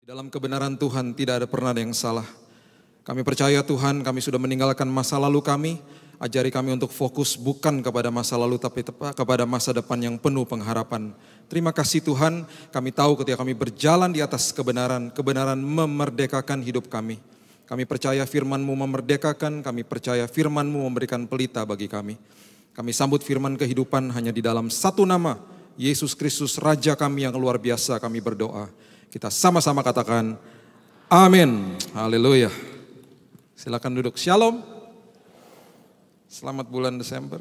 Dalam kebenaran Tuhan tidak ada pernah ada yang salah. Kami percaya Tuhan, kami sudah meninggalkan masa lalu kami. Ajari kami untuk fokus bukan kepada masa lalu tapi kepada masa depan yang penuh pengharapan. Terima kasih Tuhan, kami tahu ketika kami berjalan di atas kebenaran, kebenaran memerdekakan hidup kami. Kami percaya firman-Mu memerdekakan, kami percaya firman-Mu memberikan pelita bagi kami. Kami sambut firman kehidupan hanya di dalam satu nama, Yesus Kristus Raja kami yang luar biasa, kami berdoa. Kita sama-sama katakan, amin. Haleluya. Silakan duduk. Shalom. Selamat bulan Desember.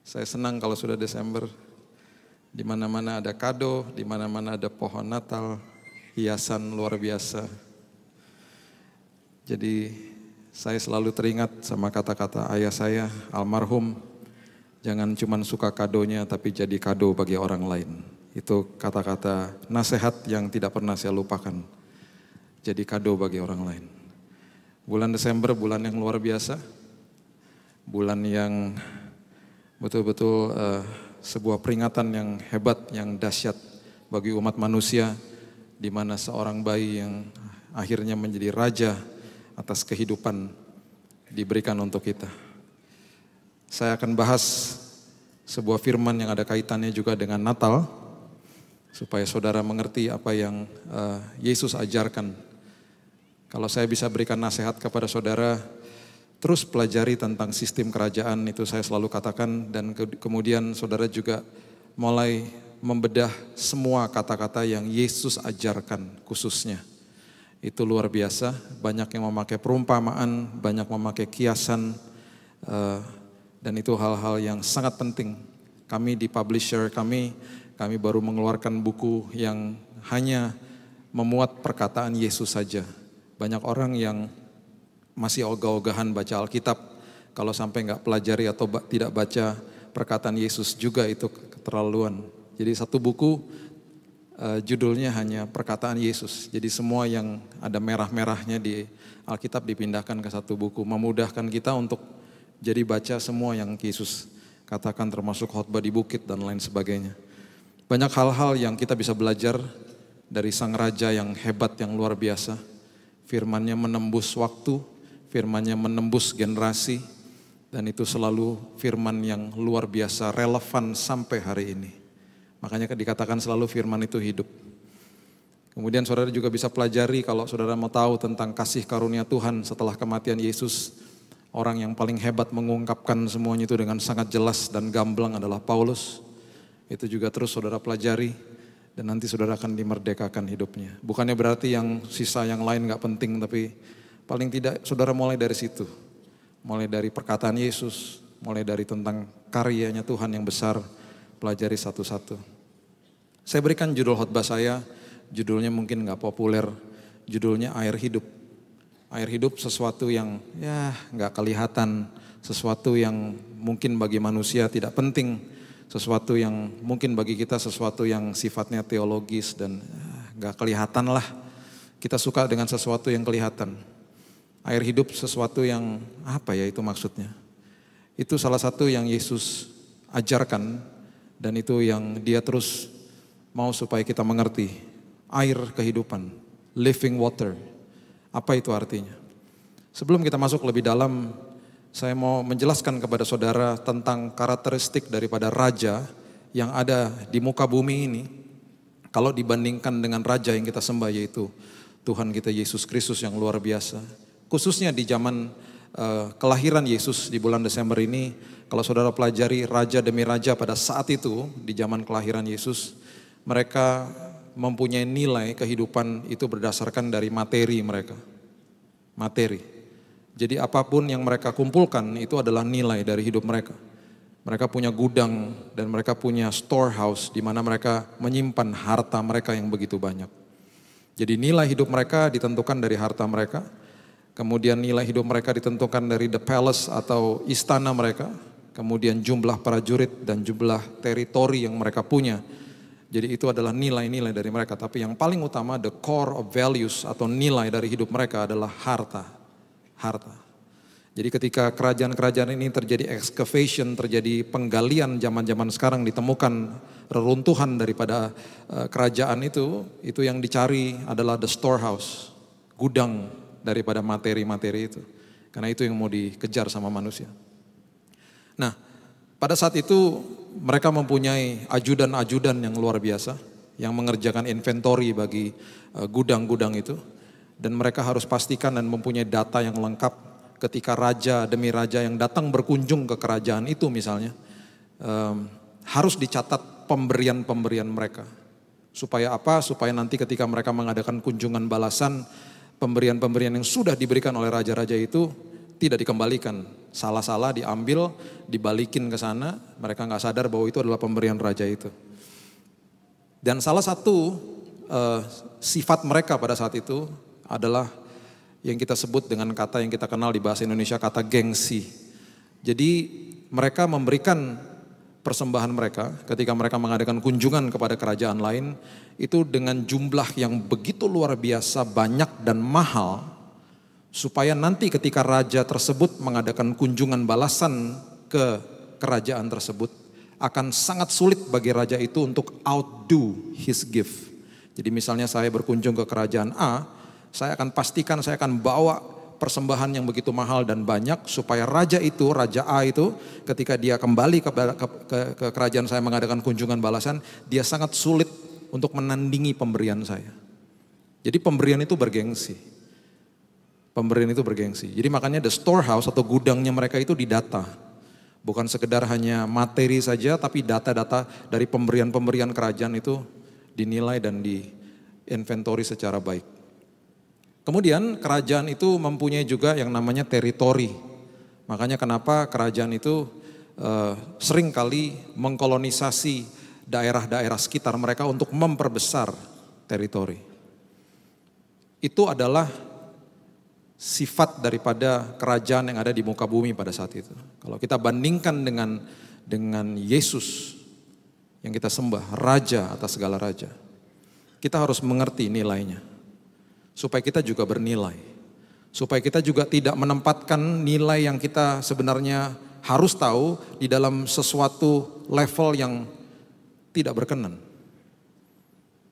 Saya senang kalau sudah Desember. Di mana-mana ada kado, di mana-mana ada pohon Natal, hiasan luar biasa. Jadi saya selalu teringat sama kata-kata ayah saya, almarhum. Jangan cuma suka kadonya tapi jadi kado bagi orang lain. Itu kata-kata nasihat yang tidak pernah saya lupakan. Jadi kado bagi orang lain. Bulan Desember bulan yang luar biasa. Bulan yang betul-betul sebuah peringatan yang hebat, yang dahsyat bagi umat manusia. Di mana seorang bayi yang akhirnya menjadi raja atas kehidupan diberikan untuk kita. Saya akan bahas sebuah firman yang ada kaitannya juga dengan Natal. Supaya saudara mengerti apa yang Yesus ajarkan. Kalau saya bisa berikan nasihat kepada saudara, terus pelajari tentang sistem kerajaan, itu saya selalu katakan. Dan kemudian saudara juga mulai membedah semua kata-kata yang Yesus ajarkan khususnya. Itu luar biasa, banyak yang memakai perumpamaan, banyak memakai kiasan. Dan itu hal-hal yang sangat penting. Kami di publisher kami baru mengeluarkan buku yang hanya memuat perkataan Yesus saja. Banyak orang yang masih ogah-ogahan baca Alkitab, kalau sampai nggak pelajari atau tidak baca perkataan Yesus juga itu keterlaluan. Jadi satu buku judulnya hanya perkataan Yesus. Jadi semua yang ada merah-merahnya di Alkitab dipindahkan ke satu buku, memudahkan kita untuk jadi baca semua yang Yesus katakan, termasuk khotbah di bukit dan lain sebagainya. Banyak hal-hal yang kita bisa belajar dari Sang Raja yang hebat, yang luar biasa. Firman-Nya menembus waktu, firman-Nya menembus generasi, dan itu selalu firman yang luar biasa, relevan sampai hari ini. Makanya dikatakan selalu firman itu hidup. Kemudian saudara juga bisa pelajari kalau saudara mau tahu tentang kasih karunia Tuhan setelah kematian Yesus. Orang yang paling hebat mengungkapkan semuanya itu dengan sangat jelas dan gamblang adalah Paulus. Itu juga terus saudara pelajari dan nanti saudara akan dimerdekakan hidupnya. Bukannya berarti yang sisa yang lain gak penting, tapi paling tidak saudara mulai dari situ. Mulai dari perkataan Yesus, mulai dari tentang karyanya Tuhan yang besar, pelajari satu-satu. Saya berikan judul khotbah saya, judulnya mungkin gak populer, judulnya air hidup. Air hidup sesuatu yang gak kelihatan, sesuatu yang mungkin bagi manusia tidak penting. Sesuatu yang mungkin bagi kita sesuatu yang sifatnya teologis dan gak kelihatan lah. Kita suka dengan sesuatu yang kelihatan. Air hidup sesuatu yang apa ya itu maksudnya. Itu salah satu yang Yesus ajarkan dan itu yang dia terus mau supaya kita mengerti. Air kehidupan, living water. Apa itu artinya? Sebelum kita masuk lebih dalam, saya mau menjelaskan kepada saudara tentang karakteristik daripada raja yang ada di muka bumi ini. Kalau dibandingkan dengan raja yang kita sembah, yaitu Tuhan kita Yesus Kristus yang luar biasa. Khususnya di zaman kelahiran Yesus di bulan Desember ini, kalau saudara pelajari raja demi raja pada saat itu, di zaman kelahiran Yesus, mereka mempunyai nilai kehidupan itu berdasarkan dari materi mereka. Materi. Jadi apapun yang mereka kumpulkan itu adalah nilai dari hidup mereka. Mereka punya gudang dan mereka punya storehouse di mana mereka menyimpan harta mereka yang begitu banyak. Jadi nilai hidup mereka ditentukan dari harta mereka. Kemudian nilai hidup mereka ditentukan dari the palace atau istana mereka. Kemudian jumlah prajurit dan jumlah teritori yang mereka punya. Jadi itu adalah nilai-nilai dari mereka. Tapi yang paling utama, the core of values atau nilai dari hidup mereka adalah harta. Harta. Jadi ketika kerajaan-kerajaan ini terjadi excavation, terjadi penggalian zaman-zaman sekarang, ditemukan reruntuhan daripada kerajaan itu yang dicari adalah the storehouse, gudang daripada materi-materi itu. Karena itu yang mau dikejar sama manusia. Nah, pada saat itu mereka mempunyai ajudan-ajudan yang luar biasa, yang mengerjakan inventory bagi gudang-gudang itu. Dan mereka harus pastikan dan mempunyai data yang lengkap ketika raja demi raja yang datang berkunjung ke kerajaan itu misalnya, harus dicatat pemberian-pemberian mereka. Supaya apa? Supaya nanti ketika mereka mengadakan kunjungan balasan, pemberian-pemberian yang sudah diberikan oleh raja-raja itu tidak dikembalikan. Salah-salah diambil, dibalikin ke sana, mereka nggak sadar bahwa itu adalah pemberian raja itu. Dan salah satu sifat mereka pada saat itu adalah yang kita sebut dengan kata yang kita kenal di bahasa Indonesia, kata gengsi. Jadi mereka memberikan persembahan mereka ketika mereka mengadakan kunjungan kepada kerajaan lain itu dengan jumlah yang begitu luar biasa banyak dan mahal, supaya nanti ketika raja tersebut mengadakan kunjungan balasan ke kerajaan tersebut akan sangat sulit bagi raja itu untuk outdo his gift. Jadi misalnya saya berkunjung ke kerajaan A, saya akan pastikan saya akan bawa persembahan yang begitu mahal dan banyak supaya raja itu, Raja A itu ketika dia kembali ke kerajaan saya mengadakan kunjungan balasan, dia sangat sulit untuk menandingi pemberian saya. Jadi pemberian itu bergengsi. Pemberian itu bergengsi. Jadi makanya the storehouse atau gudangnya mereka itu didata. Bukan sekedar hanya materi saja, tapi data-data dari pemberian-pemberian kerajaan itu dinilai dan diinventori secara baik. Kemudian kerajaan itu mempunyai juga yang namanya teritori. Makanya kenapa kerajaan itu sering kali mengkolonisasi daerah-daerah sekitar mereka untuk memperbesar teritori. Itu adalah sifat daripada kerajaan yang ada di muka bumi pada saat itu. Kalau kita bandingkan dengan Yesus yang kita sembah, raja atas segala raja, kita harus mengerti nilainya. Supaya kita juga bernilai. Supaya kita juga tidak menempatkan nilai yang kita sebenarnya harus tahu di dalam sesuatu level yang tidak berkenan.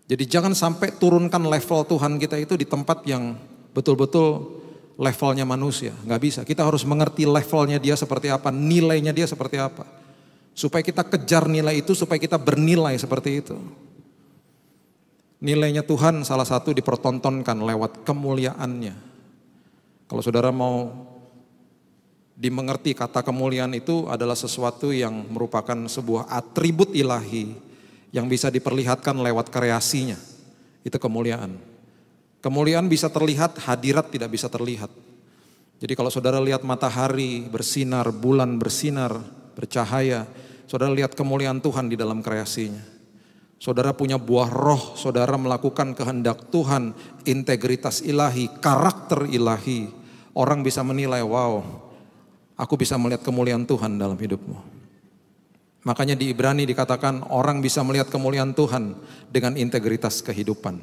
Jadi jangan sampai turunkan level Tuhan kita itu di tempat yang betul-betul levelnya manusia. Nggak bisa, kita harus mengerti levelnya dia seperti apa, nilainya dia seperti apa. Supaya kita kejar nilai itu, supaya kita bernilai seperti itu. Nilainya Tuhan salah satu dipertontonkan lewat kemuliaannya. Kalau saudara mau dimengerti kata kemuliaan itu adalah sesuatu yang merupakan sebuah atribut ilahi yang bisa diperlihatkan lewat kreasinya. Itu kemuliaan. Kemuliaan bisa terlihat, hadirat tidak bisa terlihat. Jadi kalau saudara lihat matahari bersinar, bulan bersinar, bercahaya, saudara lihat kemuliaan Tuhan di dalam kreasinya. Saudara punya buah roh, saudara melakukan kehendak Tuhan, integritas ilahi, karakter ilahi. Orang bisa menilai, wow, aku bisa melihat kemuliaan Tuhan dalam hidupmu. Makanya di Ibrani dikatakan orang bisa melihat kemuliaan Tuhan dengan integritas kehidupan.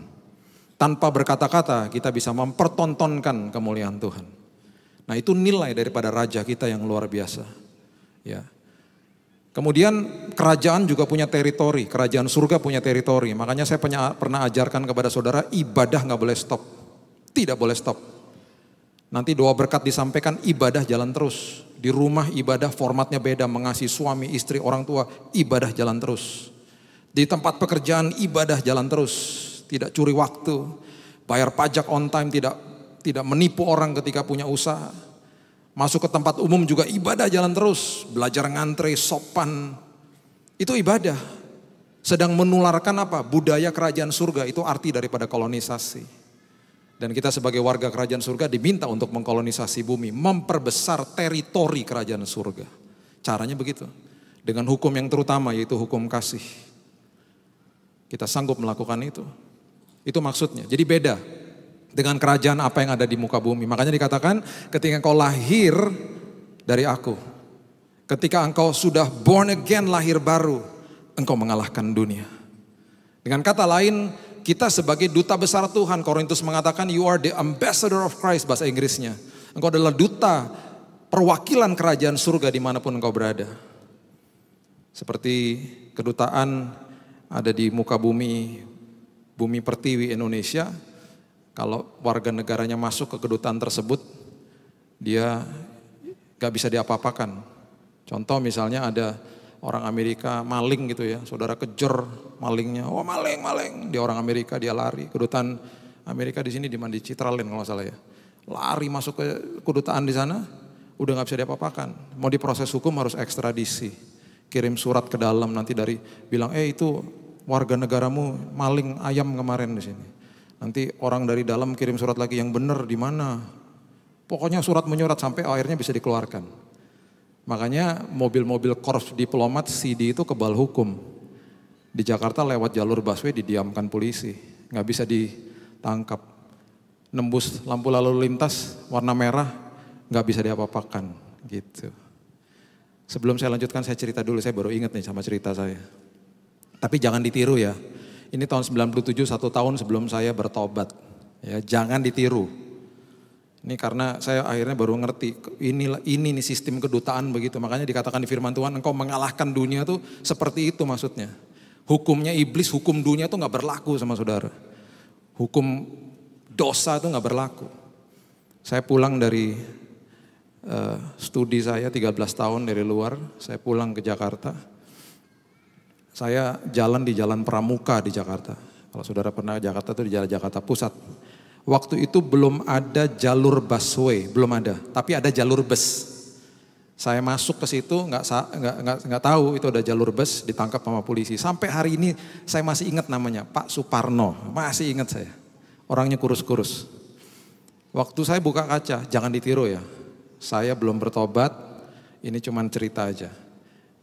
Tanpa berkata-kata kita bisa mempertontonkan kemuliaan Tuhan. Nah itu nilai daripada raja kita yang luar biasa. Ya. Kemudian kerajaan juga punya teritori, kerajaan surga punya teritori. Makanya saya pernah ajarkan kepada saudara, ibadah gak boleh stop, tidak boleh stop. Nanti doa berkat disampaikan, ibadah jalan terus. Di rumah ibadah formatnya beda, mengasihi suami, istri, orang tua, ibadah jalan terus. Di tempat pekerjaan ibadah jalan terus, tidak curi waktu, bayar pajak on time, tidak menipu orang ketika punya usaha. Masuk ke tempat umum juga ibadah jalan terus. Belajar ngantre, sopan. Itu ibadah. Sedang menularkan apa? Budaya kerajaan surga. Itu arti daripada kolonisasi. Dan kita sebagai warga kerajaan surga diminta untuk mengkolonisasi bumi. Memperbesar teritori kerajaan surga. Caranya begitu. Dengan hukum yang terutama yaitu hukum kasih. Kita sanggup melakukan itu. Itu maksudnya. Jadi beda dengan kerajaan apa yang ada di muka bumi. Makanya dikatakan ketika engkau lahir dari aku, ketika engkau sudah born again, lahir baru, engkau mengalahkan dunia. Dengan kata lain, kita sebagai duta besar Tuhan, Korintus mengatakan you are the ambassador of Christ, bahasa Inggrisnya. Engkau adalah duta perwakilan kerajaan surga dimanapun engkau berada. Seperti kedutaan ada di muka bumi, bumi pertiwi Indonesia. Kalau warga negaranya masuk ke kedutaan tersebut, dia gak bisa diapa-apakan. Contoh misalnya ada orang Amerika maling gitu ya, saudara kejar malingnya, oh maling, dia orang Amerika, dia lari. Kedutaan Amerika di sini di Citralen kalau nggak salah ya, lari masuk ke kedutaan di sana, udah nggak bisa diapa-apakan. Mau diproses hukum harus ekstradisi, kirim surat ke dalam nanti dari bilang, itu warga negaramu maling ayam kemarin di sini. Nanti orang dari dalam kirim surat lagi, yang benar di mana? Pokoknya surat menyurat sampai akhirnya bisa dikeluarkan. Makanya mobil-mobil korps diplomat CD itu kebal hukum. Di Jakarta lewat jalur busway didiamkan polisi, nggak bisa ditangkap. Nembus lampu lalu lintas warna merah, nggak bisa diapa-apakan gitu. Sebelum saya lanjutkan, saya cerita dulu, saya baru ingat nih sama cerita saya. Tapi jangan ditiru ya. Ini tahun 97, 1 tahun sebelum saya bertobat. Ya, jangan ditiru. Ini karena saya akhirnya baru ngerti, ini nih sistem kedutaan begitu. Makanya dikatakan di firman Tuhan, engkau mengalahkan dunia tuh seperti itu maksudnya. Hukumnya iblis, hukum dunia tuh gak berlaku sama saudara. Hukum dosa tuh gak berlaku. Saya pulang dari studi saya 13 tahun dari luar, saya pulang ke Jakarta. Saya jalan di Jalan Pramuka di Jakarta. Kalau saudara pernah ke Jakarta tuh di Jalan Jakarta Pusat. Waktu itu belum ada jalur busway, belum ada, tapi ada jalur bus. Saya masuk ke situ nggak tahu itu ada jalur bus, ditangkap sama polisi. Sampai hari ini saya masih ingat namanya, Pak Suparno, masih ingat saya. Orangnya kurus-kurus. Waktu saya buka kaca, jangan ditiru ya. Saya belum bertobat, ini cuman cerita aja.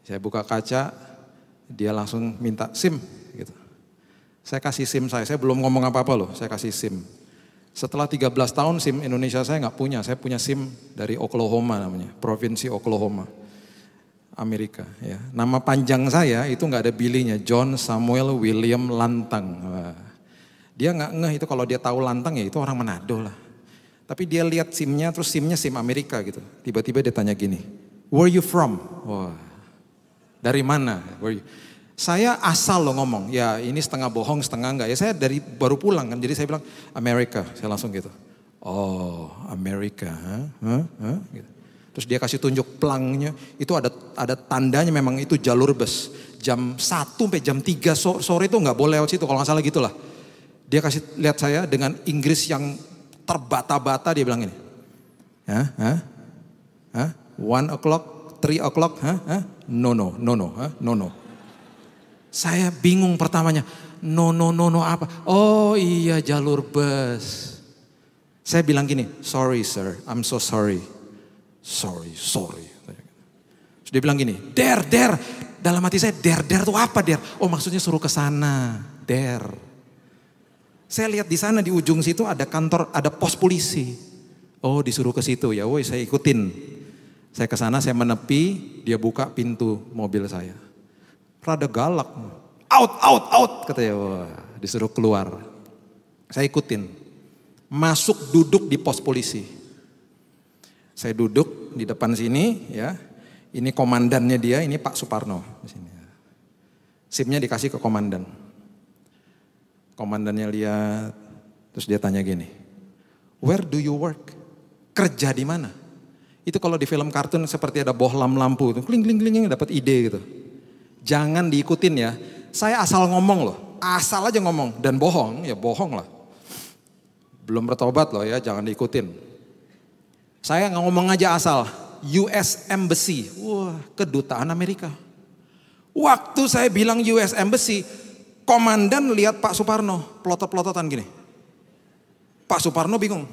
Saya buka kaca, dia langsung minta SIM gitu. Saya kasih SIM saya belum ngomong apa-apa loh, saya kasih SIM. Setelah 13 tahun SIM Indonesia saya nggak punya, saya punya SIM dari Oklahoma namanya, provinsi Oklahoma, Amerika. Ya. Nama panjang saya itu nggak ada bilinya, John Samuel William Lantang. Wah. Dia nggak ngeh itu kalau dia tahu Lantang ya itu orang Manado lah. Tapi dia lihat SIM-nya, terus SIM-nya SIM Amerika gitu. Tiba-tiba dia tanya gini, where you from? Wah, dari mana? Saya asal loh ngomong, ya ini setengah bohong setengah enggak. Ya saya dari baru pulang kan, jadi saya bilang Amerika, saya langsung gitu. Oh Amerika, gitu. Terus dia kasih tunjuk pelangnya, itu ada tandanya memang itu jalur bus. Jam 1 sampai jam 3 sore itu nggak boleh lewat situ kalau nggak salah gitulah. Dia kasih lihat saya dengan Inggris yang terbata-bata, dia bilang ini. 1 o'clock, 3 o'clock, no. Saya bingung pertamanya, no apa? Oh iya jalur bus. Saya bilang gini, sorry sir, I'm so sorry. Sorry. Terus dia bilang gini, der. Dalam hati saya, der tuh apa der? Oh maksudnya suruh ke sana, der. Saya lihat di sana di ujung situ ada kantor, ada pos polisi. Oh disuruh ke situ ya, woi saya ikutin. Saya ke sana, saya menepi, dia buka pintu mobil saya. Rada galak, out katanya, wah, disuruh keluar. Saya ikutin, masuk duduk di pos polisi. Saya duduk di depan sini ya, ini komandannya dia, ini Pak Suparno. SIM-nya dikasih ke komandan. Komandannya lihat, terus dia tanya gini, where do you work? Kerja di mana? Itu kalau di film kartun seperti ada bohlam lampu, itu kling dapat ide gitu. Jangan diikutin ya. Saya asal ngomong loh. Asal aja ngomong. Dan bohong, ya bohong lah. Belum bertobat loh ya, jangan diikutin. Saya ngomong aja asal. US Embassy. Wah, kedutaan Amerika. Waktu saya bilang US Embassy, komandan lihat Pak Suparno. Pelotot-pelototan gini. Pak Suparno bingung.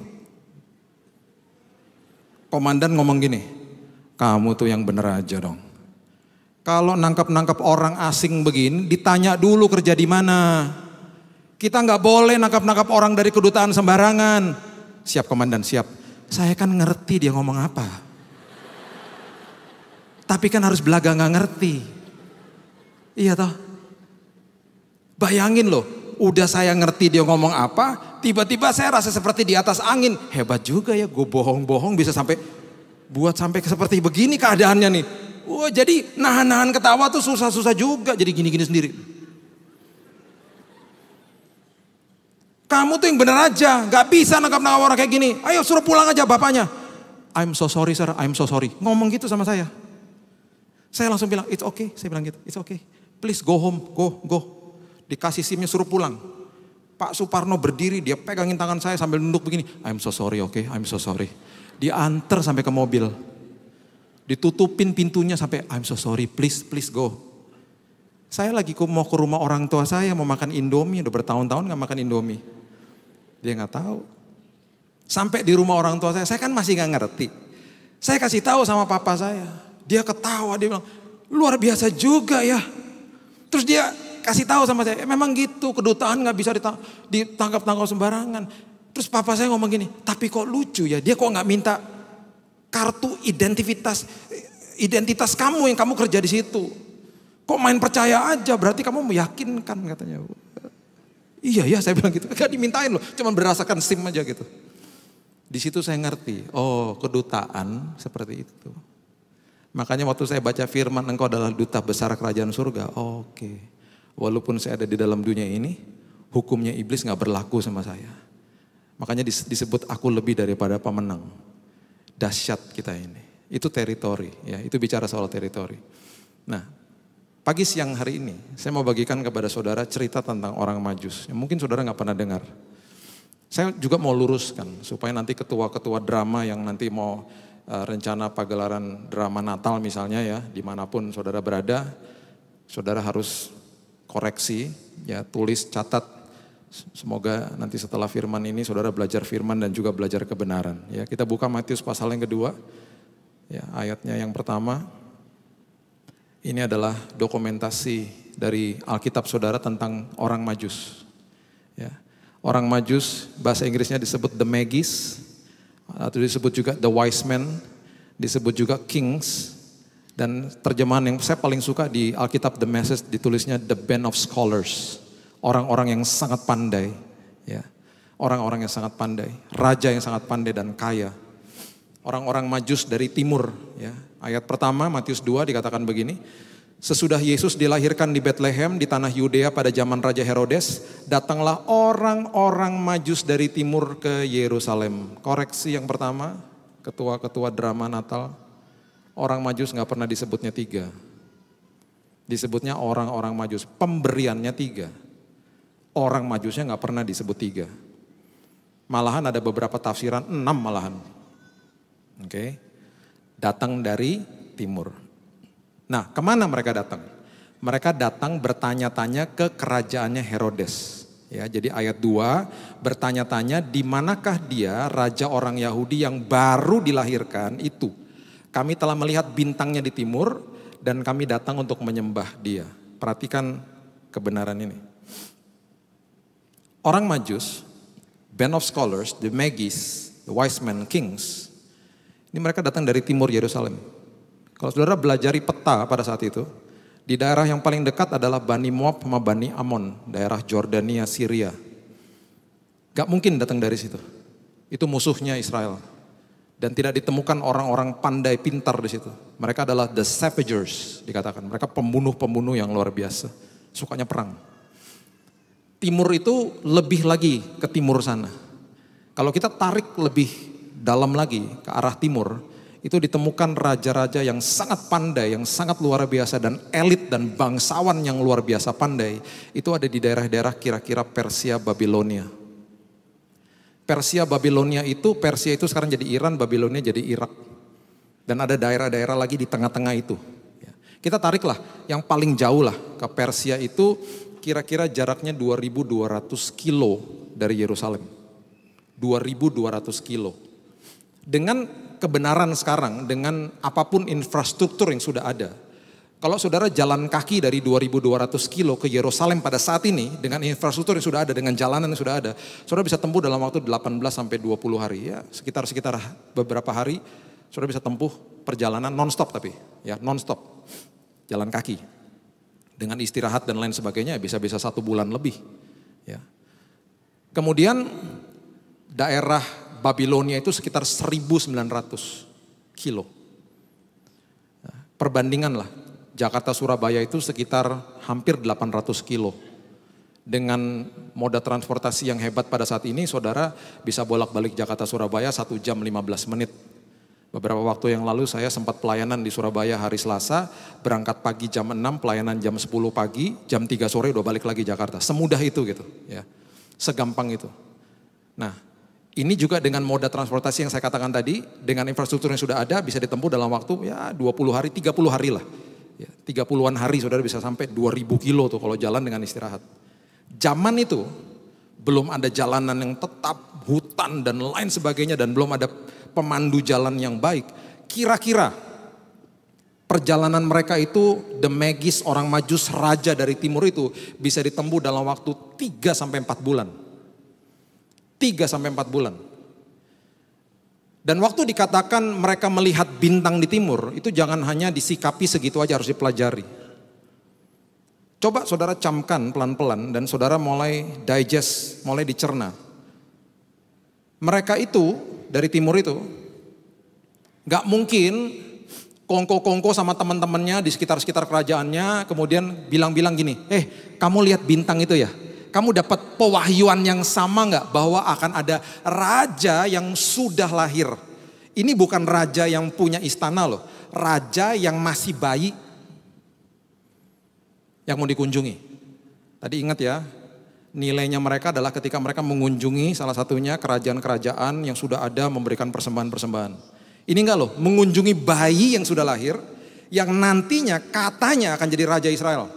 Komandan ngomong gini. Kamu tuh yang bener aja dong. Kalau nangkap orang asing begini, ditanya dulu kerja di mana. Kita nggak boleh nangkap orang dari kedutaan sembarangan. Siap komandan, siap. Saya kan ngerti dia ngomong apa. Tapi kan harus belaga nggak ngerti. Iya toh. Bayangin loh, udah saya ngerti dia ngomong apa, tiba-tiba saya rasa seperti di atas angin. Hebat juga ya, gue bohong-bohong bisa sampai Buat sampai seperti begini keadaannya nih. Wah, jadi nahan-nahan ketawa tuh susah-susah juga, jadi gini-gini sendiri. Kamu tuh yang bener aja, gak bisa nangkap-nangkap orang kayak gini. Ayo suruh pulang aja bapaknya. I'm so sorry sir, I'm so sorry. Ngomong gitu sama saya. Saya langsung bilang, it's okay. Saya bilang gitu, it's okay. Please go home, go. Dikasih SIM-nya suruh pulang. Pak Suparno berdiri, dia pegangin tangan saya sambil nunduk begini. I'm so sorry, okay, I'm so sorry. Diantar sampai ke mobil. Ditutupin pintunya sampai, I'm so sorry, please go. Saya lagi mau ke rumah orang tua saya, mau makan Indomie, udah bertahun-tahun gak makan Indomie. Dia gak tahu. Sampai di rumah orang tua saya kan masih gak ngerti. Saya kasih tahu sama papa saya. Dia ketawa, dia bilang, luar biasa juga ya. Terus dia kasih tahu sama saya, memang gitu, kedutaan gak bisa ditangkap-tangkap sembarangan. Terus papa saya ngomong gini, tapi kok lucu ya, dia kok gak minta kartu identitas kamu yang kamu kerja di situ. Kok main percaya aja, berarti kamu meyakinkan katanya. Iya ya, saya bilang gitu, gak dimintain loh, cuma berdasarkan SIM aja gitu. Di situ saya ngerti, oh kedutaan seperti itu. Makanya waktu saya baca firman, engkau adalah duta besar kerajaan surga. Oke. Walaupun saya ada di dalam dunia ini, hukumnya iblis gak berlaku sama saya. Makanya disebut aku lebih daripada pemenang. Dahsyat kita ini. Itu teritori, ya. Itu bicara soal teritori. Nah, pagi siang hari ini, saya mau bagikan kepada saudara cerita tentang orang Majus. Yang mungkin saudara gak pernah dengar. Saya juga mau luruskan, supaya nanti ketua-ketua drama yang nanti mau rencana pagelaran drama Natal misalnya ya, dimanapun saudara berada, saudara harus koreksi, ya tulis, catat. Semoga nanti setelah firman ini saudara belajar firman dan juga belajar kebenaran. Ya, kita buka Matius pasal yang kedua, ya, ayatnya yang pertama. Ini adalah dokumentasi dari Alkitab saudara tentang orang Majus. Ya. Orang Majus, bahasa Inggrisnya disebut the Magis, atau disebut juga the wise men, disebut juga kings, dan terjemahan yang saya paling suka di Alkitab The Message ditulisnya the band of scholars, orang-orang yang sangat pandai, ya, orang-orang yang sangat pandai, raja yang sangat pandai dan kaya, orang-orang Majus dari timur, ya. Ayat pertama Matius 2 dikatakan begini, sesudah Yesus dilahirkan di Bethlehem di tanah Yudea pada zaman Raja Herodes, datanglah orang-orang Majus dari timur ke Yerusalem. Koreksi yang pertama, ketua-ketua drama Natal, orang Majus gak pernah disebutnya 3. Disebutnya orang-orang Majus, pemberiannya 3. Orang Majusnya gak pernah disebut 3. Malahan ada beberapa tafsiran 6 malahan. Oke. Datang dari timur. Nah, kemana mereka datang? Mereka datang bertanya-tanya ke kerajaannya Herodes. Ya, jadi ayat 2 bertanya-tanya di manakah dia raja orang Yahudi yang baru dilahirkan itu. Kami telah melihat bintangnya di timur dan kami datang untuk menyembah dia. Perhatikan kebenaran ini. Orang Majus, band of scholars, the Magis, the wise men, kings. Ini mereka datang dari timur Yerusalem. Kalau saudara belajari peta pada saat itu, di daerah yang paling dekat adalah Bani Moab sama Bani Amon, daerah Jordania, Syria. Gak mungkin datang dari situ. Itu musuhnya Israel. Dan tidak ditemukan orang-orang pandai pintar di situ. Mereka adalah the savagers, dikatakan. Mereka pembunuh-pembunuh yang luar biasa. Sukanya perang. Timur itu lebih lagi ke timur sana. Kalau kita tarik lebih dalam lagi ke arah timur, itu ditemukan raja-raja yang sangat pandai, yang sangat luar biasa, dan elit dan bangsawan yang luar biasa pandai. Itu ada di daerah-daerah kira-kira Persia, Babilonia. Persia, Babilonia itu sekarang jadi Iran, Babilonia jadi Irak. Dan ada daerah-daerah lagi di tengah-tengah itu. Kita tariklah yang paling jauh lah ke Persia itu kira-kira jaraknya 2.200 kilo dari Yerusalem. 2.200 kilo. Dengan kebenaran sekarang, dengan apapun infrastruktur yang sudah ada. Kalau saudara jalan kaki dari 2.200 kilo ke Yerusalem pada saat ini, dengan infrastruktur yang sudah ada, dengan jalanan yang sudah ada, saudara bisa tempuh dalam waktu 18 sampai 20 hari. Ya, sekitar beberapa hari, saudara bisa tempuh perjalanan non-stop tapi, ya non-stop. Jalan kaki. Dengan istirahat dan lain sebagainya bisa-bisa 1 bulan lebih. Ya. Kemudian daerah Babilonia itu sekitar 1.900 kilo. Perbandingan lah, Jakarta Surabaya itu sekitar hampir 800 kilo. Dengan moda transportasi yang hebat pada saat ini, saudara bisa bolak-balik Jakarta Surabaya 1 jam 15 menit. Beberapa waktu yang lalu saya sempat pelayanan di Surabaya hari Selasa, berangkat pagi jam 6, pelayanan jam 10 pagi, jam 3 sore udah balik lagi Jakarta. Semudah itu gitu ya, segampang itu. Nah, ini juga dengan moda transportasi yang saya katakan tadi, dengan infrastruktur yang sudah ada bisa ditempuh dalam waktu ya 20 hari, 30 hari lah. Ya, 30-an hari saudara bisa sampai 2000 kilo tuh kalau jalan dengan istirahat. Zaman itu belum ada jalanan yang tetap, hutan dan lain sebagainya, dan belum ada pemandu jalan yang baik. Kira-kira perjalanan mereka itu, the Magis, orang Majus, raja dari timur itu bisa ditempuh dalam waktu 3 sampai 4 bulan. 3 sampai 4 bulan. Dan waktu dikatakan mereka melihat bintang di timur, itu jangan hanya disikapi segitu aja, harus dipelajari. Coba saudara camkan pelan-pelan dan saudara mulai digest, mulai dicerna. Mereka itu dari timur itu gak mungkin kongko-kongko sama teman-temannya di sekitar-sekitar kerajaannya kemudian bilang-bilang gini, kamu lihat bintang itu ya? Kamu dapat pewahyuan yang sama gak bahwa akan ada raja yang sudah lahir? Ini bukan raja yang punya istana loh, raja yang masih bayi yang mau dikunjungi. Tadi ingat ya, nilainya mereka adalah ketika mereka mengunjungi salah satunya kerajaan-kerajaan yang sudah ada memberikan persembahan-persembahan. Ini enggak loh, mengunjungi bayi yang sudah lahir, yang nantinya katanya akan jadi Raja Israel.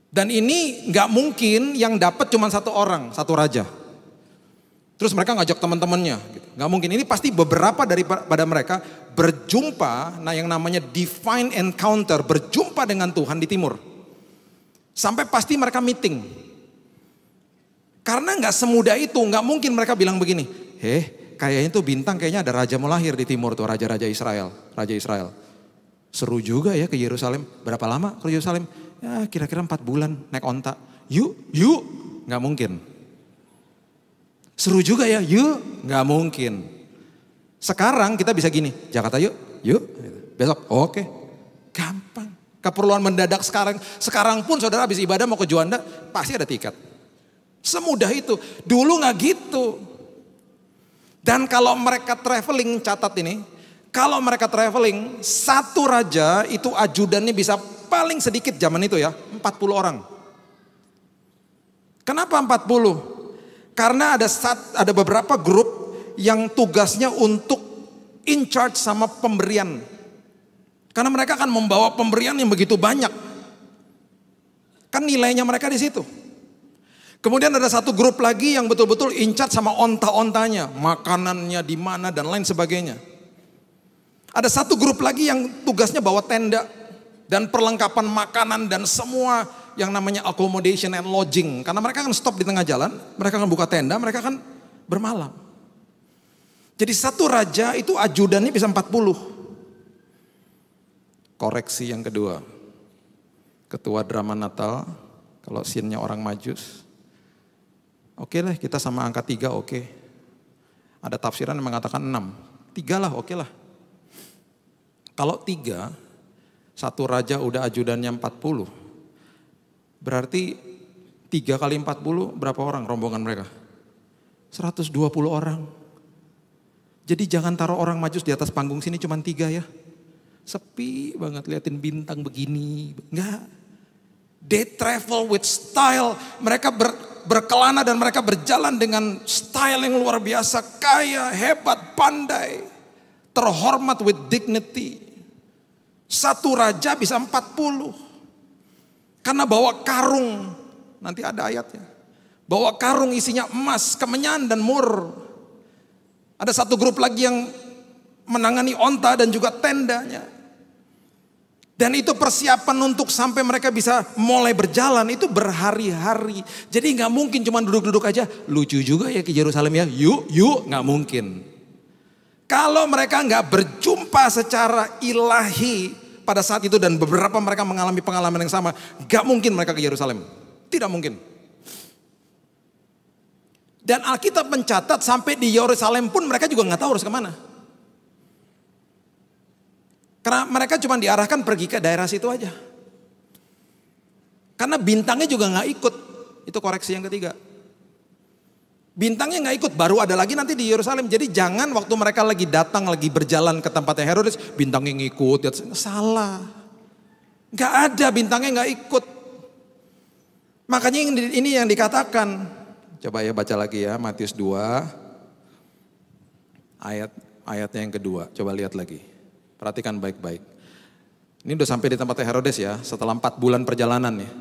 Dan ini enggak mungkin yang dapat cuma satu orang, satu raja. Terus mereka ngajak teman-temannya, gitu. Nggak mungkin, ini pasti beberapa daripada mereka berjumpa, nah yang namanya divine encounter, berjumpa dengan Tuhan di timur. Sampai pasti mereka meeting. Karena nggak semudah itu, nggak mungkin mereka bilang begini, kayaknya tuh bintang kayaknya ada raja mau lahir di timur tuh, raja-raja Israel, Raja Israel. Seru juga ya ke Yerusalem, berapa lama ke Yerusalem? Ya kira-kira 4 bulan naik onta, yuk, nggak mungkin. Seru juga ya, yuk, nggak mungkin. Sekarang kita bisa gini, Jakarta yuk, besok, oke, gampang. Keperluan mendadak sekarang pun saudara habis ibadah mau ke Juanda, pasti ada tiket. Semudah itu, dulu nggak gitu. Dan kalau mereka traveling, catat ini, kalau mereka traveling, satu raja itu ajudannya bisa paling sedikit zaman itu ya, 40 orang. Kenapa 40? Karena ada beberapa grup yang tugasnya untuk in charge sama pemberian. Karena mereka akan membawa pemberian yang begitu banyak. Kan nilainya mereka di situ. Kemudian ada satu grup lagi yang betul-betul in charge sama onta-ontanya, makanannya di mana dan lain sebagainya. Ada satu grup lagi yang tugasnya bawa tenda dan perlengkapan makanan dan semua yang namanya accommodation and lodging. Karena mereka akan stop di tengah jalan, mereka akan buka tenda, mereka akan bermalam. Jadi satu raja itu ajudannya bisa 40. Koreksi yang kedua, ketua drama Natal, kalau scene-nya orang Majus, oke lah kita sama angka 3 oke. Ada tafsiran yang mengatakan 6, 3 lah oke lah. Kalau 3, satu raja udah ajudannya 40, berarti 3 kali 40 berapa orang rombongan mereka? 120 orang. Jadi jangan taruh orang Majus di atas panggung sini cuma 3 ya. Sepi banget liatin bintang begini. Enggak. They travel with style. Mereka berkelana dan mereka berjalan dengan style yang luar biasa. Kaya, hebat, pandai. Terhormat with dignity. Satu raja bisa 40. Karena bawa karung, nanti ada ayatnya. Bawa karung isinya emas, kemenyan dan mur. Ada satu grup lagi yang menangani onta dan juga tendanya. Dan itu persiapan untuk sampai mereka bisa mulai berjalan itu berhari-hari. Jadi nggak mungkin cuma duduk-duduk aja. Lucu juga ya ke Yerusalem ya, yuk, nggak mungkin. Kalau mereka nggak berjumpa secara ilahi pada saat itu dan beberapa mereka mengalami pengalaman yang sama, gak mungkin mereka ke Yerusalem. Tidak mungkin. Dan Alkitab mencatat sampai di Yerusalem pun mereka juga gak tahu harus kemana. Karena mereka cuma diarahkan pergi ke daerah situ aja. Karena bintangnya juga nggak ikut. Itu koreksi yang ketiga. Bintangnya nggak ikut, baru ada lagi nanti di Yerusalem. Jadi jangan waktu mereka lagi datang, lagi berjalan ke tempatnya Herodes, bintangnya ngikut. Ya, salah. Nggak ada, bintangnya nggak ikut. Makanya ini yang dikatakan. Coba ya baca lagi ya, Matius 2. Ayatnya yang kedua, coba lihat lagi. Perhatikan baik-baik. Ini udah sampai di tempatnya Herodes ya, setelah 4 bulan perjalanan ya.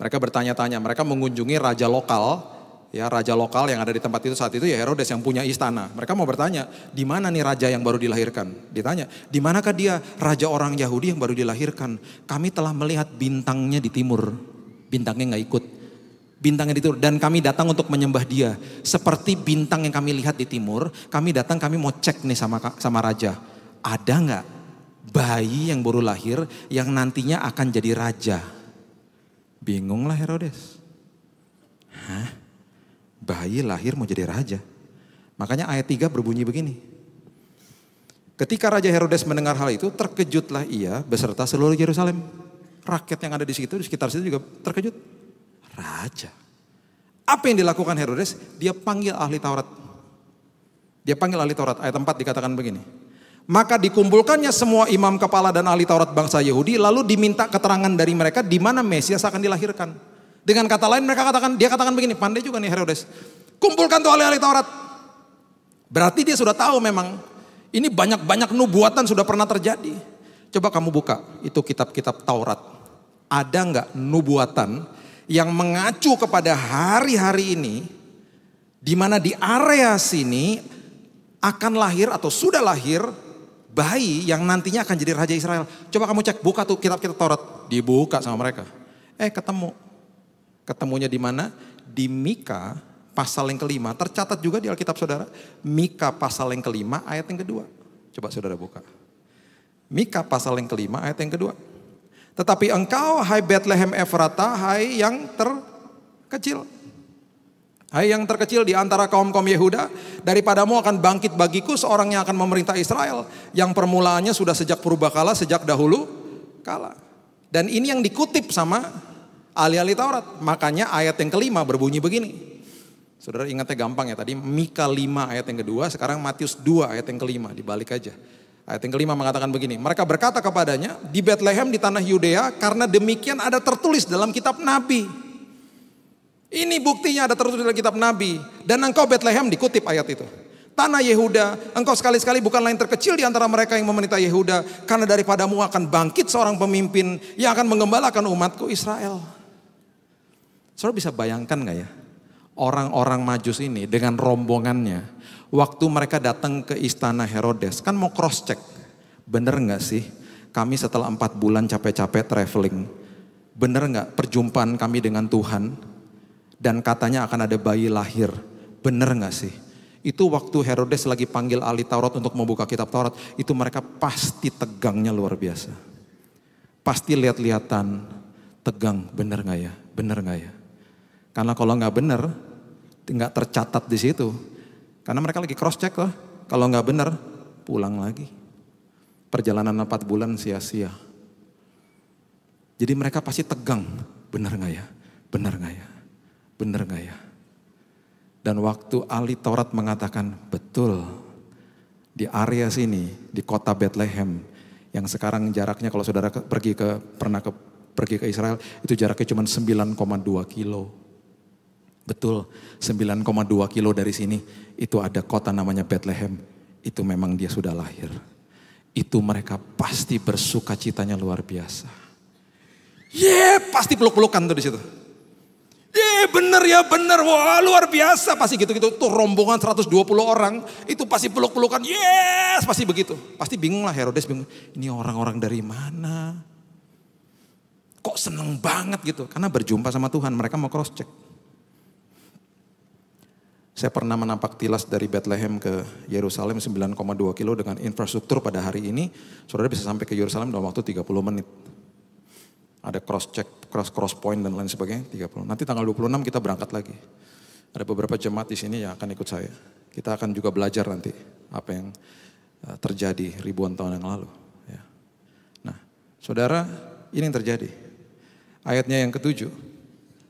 Mereka bertanya-tanya, mereka mengunjungi raja lokal, ya raja lokal yang ada di tempat itu saat itu ya Herodes yang punya istana. Mereka mau bertanya, di mana nih raja yang baru dilahirkan? Ditanya, di manakah dia raja orang Yahudi yang baru dilahirkan? Kami telah melihat bintangnya di timur, bintangnya nggak ikut. Bintangnya di timur dan kami datang untuk menyembah dia. Seperti bintang yang kami lihat di timur, kami datang kami mau cek nih sama raja. Ada nggak bayi yang baru lahir yang nantinya akan jadi raja? Bingunglah Herodes. Hah? Bayi lahir mau jadi raja? Makanya ayat 3 berbunyi begini. Ketika Raja Herodes mendengar hal itu, terkejutlah ia beserta seluruh Yerusalem. Rakyat yang ada di situ, di sekitar situ juga terkejut. Raja. Apa yang dilakukan Herodes? Dia panggil ahli Taurat. Dia panggil ahli Taurat. Ayat 4 dikatakan begini. Maka dikumpulkannya semua imam kepala dan ahli Taurat bangsa Yahudi, lalu diminta keterangan dari mereka di mana Mesias akan dilahirkan. Dengan kata lain dia katakan begini, pandai juga nih Herodes. Kumpulkan tuh ahli-ahli Taurat. Berarti dia sudah tahu memang ini banyak-banyak nubuatan sudah pernah terjadi. Coba kamu buka itu kitab-kitab Taurat. Ada nggak nubuatan yang mengacu kepada hari-hari ini, di mana di area sini akan lahir atau sudah lahir bayi yang nantinya akan jadi raja Israel. Coba kamu cek, buka tuh kitab-kitab Taurat, dibuka sama mereka. Ketemunya di mana? Di Mika pasal yang kelima, tercatat juga di Alkitab saudara. Mika pasal yang kelima ayat yang kedua. Coba saudara buka. Mika pasal yang kelima ayat yang kedua. Tetapi engkau hai Bethlehem Efrata, hai yang terkecil. Hai yang terkecil di antara kaum-kaum Yehuda, daripadamu akan bangkit bagiku seorang yang akan memerintah Israel. Yang permulaannya sudah sejak purbakala, sejak dahulu kala. Dan ini yang dikutip sama ahli-ahli Taurat. Makanya ayat yang kelima berbunyi begini. Saudara ingatnya gampang ya tadi, Mika 5 ayat yang kedua, sekarang Matius 2 ayat yang kelima, dibalik aja. Ayat yang kelima mengatakan begini, mereka berkata kepadanya, di Bethlehem di tanah Yudea, karena demikian ada tertulis dalam kitab Nabi. Ini buktinya ada tertulis dalam kitab Nabi. Dan engkau Bethlehem, dikutip ayat itu. Tanah Yehuda, engkau sekali-sekali bukan lain terkecil di antara mereka yang memerintah Yehuda, karena daripadamu akan bangkit seorang pemimpin yang akan menggembalakan umatku Israel. Saudara bisa bayangkan gak ya? Orang-orang Majus ini dengan rombongannya, waktu mereka datang ke istana Herodes, kan mau cross check. Bener gak sih kami setelah 4 bulan capek-capek traveling, bener gak perjumpaan kami dengan Tuhan? Dan katanya akan ada bayi lahir, bener gak sih? Itu waktu Herodes lagi panggil ahli Taurat untuk membuka kitab Taurat, itu mereka pasti tegangnya luar biasa. Pasti lihat-lihatan, tegang, bener gak ya? Bener gak ya? Karena kalau nggak benar, nggak tercatat di situ. Karena mereka lagi cross check lah. Kalau nggak benar, pulang lagi. Perjalanan 4 bulan sia-sia. Jadi mereka pasti tegang. Benar nggak ya? Benar nggak ya? Benar nggak ya? Dan waktu ahli Taurat mengatakan betul, di area sini, di kota Bethlehem, yang sekarang jaraknya kalau saudara pergi ke Israel, itu jaraknya cuma 9,2 kilo. Betul, 9,2 kilo dari sini itu ada kota namanya Bethlehem. Itu memang dia sudah lahir. Itu mereka pasti bersuka citanya luar biasa. Pasti peluk-pelukan tuh di situ. Bener ya bener, wah luar biasa. Pasti gitu-gitu, tuh rombongan 120 orang, itu pasti peluk-pelukan, pasti begitu. Pasti bingung lah Herodes, bingung, ini orang-orang dari mana? Kok seneng banget gitu, karena berjumpa sama Tuhan, mereka mau cross check. Saya pernah menampak tilas dari Bethlehem ke Yerusalem 9,2 kilo dengan infrastruktur pada hari ini. Saudara bisa sampai ke Yerusalem dalam waktu 30 menit. Ada cross check, cross point dan lain sebagainya 30. Nanti tanggal 26 kita berangkat lagi. Ada beberapa jemaat di sini yang akan ikut saya. Kita akan juga belajar nanti apa yang terjadi ribuan tahun yang lalu. Ya. Saudara, ini yang terjadi. Ayatnya yang ke-7,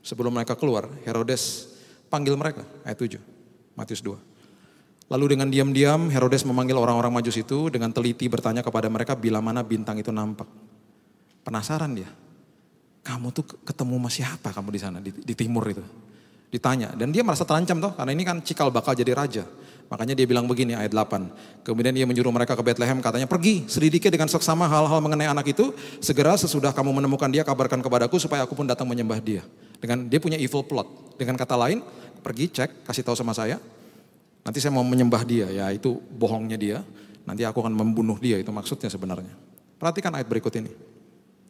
sebelum mereka keluar, Herodes panggil mereka, ayat 7, Matius 2. Lalu dengan diam-diam Herodes memanggil orang-orang Majus itu, dengan teliti bertanya kepada mereka bila mana bintang itu nampak. Penasaran dia, kamu tuh ketemu sama siapa kamu di sana, di timur itu. Ditanya, dan dia merasa terancam toh, karena ini kan cikal bakal jadi raja. Makanya dia bilang begini ayat 8. Kemudian dia menyuruh mereka ke Bethlehem, katanya pergi selidiki dengan seksama hal-hal mengenai anak itu. Segera sesudah kamu menemukan dia kabarkan kepadaku supaya aku pun datang menyembah dia. Dengan dia punya evil plot. Dengan kata lain, pergi cek, kasih tahu sama saya. Nanti saya mau menyembah dia, ya itu bohongnya dia. Nanti aku akan membunuh dia, itu maksudnya sebenarnya. Perhatikan ayat berikut ini.